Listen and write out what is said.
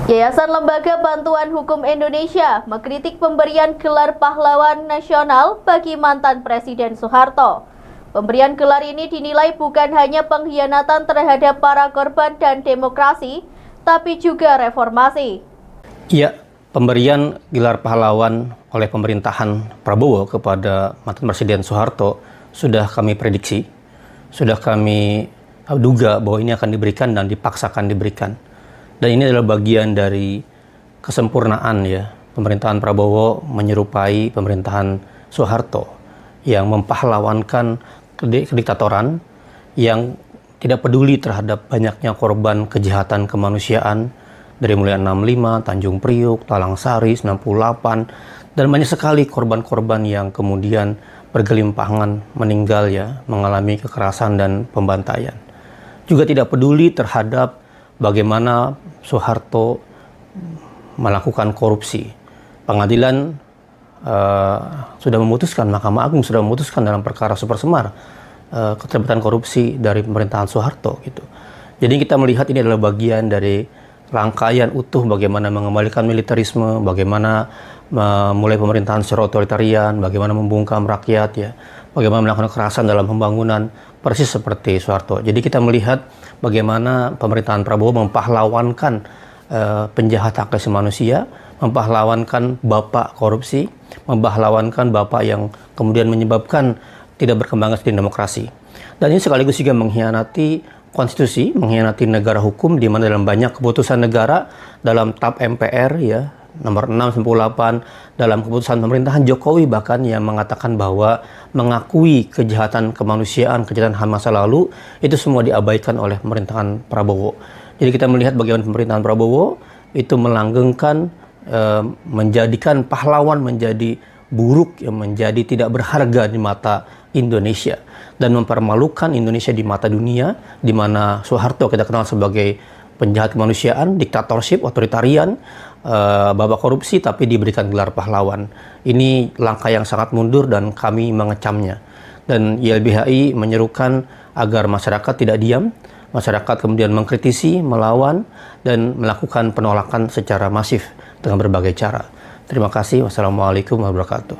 Yayasan Lembaga Bantuan Hukum Indonesia mengkritik pemberian gelar pahlawan nasional bagi mantan Presiden Soeharto. Pemberian gelar ini dinilai bukan hanya pengkhianatan terhadap para korban dan demokrasi, tapi juga reformasi. Ya, pemberian gelar pahlawan oleh pemerintahan Prabowo kepada mantan Presiden Soeharto sudah kami prediksi, sudah kami duga bahwa ini akan diberikan dan dipaksakan diberikan. Dan ini adalah bagian dari kesempurnaan ya pemerintahan Prabowo menyerupai pemerintahan Soeharto yang mempahlawankan kediktatoran, yang tidak peduli terhadap banyaknya korban kejahatan kemanusiaan dari mulai 65, Tanjung Priuk, Talang Sari, 98, dan banyak sekali korban-korban yang kemudian bergelimpangan meninggal ya, mengalami kekerasan dan pembantaian. Juga tidak peduli terhadap bagaimana Soeharto melakukan korupsi. Pengadilan sudah memutuskan, Mahkamah Agung sudah memutuskan dalam perkara Super Semar keterlibatan korupsi dari pemerintahan Soeharto gitu. Jadi kita melihat ini adalah bagian dari rangkaian utuh bagaimana mengembalikan militerisme, bagaimana memulai pemerintahan secara otoritarian, bagaimana membungkam rakyat ya, bagaimana melakukan kekerasan dalam pembangunan, persis seperti Soeharto. Jadi kita melihat bagaimana pemerintahan Prabowo mempahlawankan penjahat hak asasi manusia, mempahlawankan bapak korupsi, mempahlawankan bapak yang kemudian menyebabkan tidak berkembangnya sistem demokrasi. Dan ini sekaligus juga mengkhianati konstitusi, mengkhianati negara hukum, di mana dalam banyak keputusan negara, dalam TAP MPR ya, nomor 698, dalam keputusan pemerintahan Jokowi bahkan yang mengatakan bahwa mengakui kejahatan kemanusiaan, kejahatan HAM masa lalu, itu semua diabaikan oleh pemerintahan Prabowo. Jadi kita melihat bagaimana pemerintahan Prabowo itu melanggengkan, menjadikan pahlawan menjadi buruk, yang menjadi tidak berharga di mata Indonesia, dan mempermalukan Indonesia di mata dunia, di mana Soeharto kita kenal sebagai penjahat kemanusiaan, diktatorship, otoritarian, babak korupsi, tapi diberikan gelar pahlawan. Ini langkah yang sangat mundur dan kami mengecamnya. Dan YLBHI menyerukan agar masyarakat tidak diam, masyarakat kemudian mengkritisi, melawan, dan melakukan penolakan secara masif dengan berbagai cara. Terima kasih. Wassalamualaikum warahmatullahi wabarakatuh.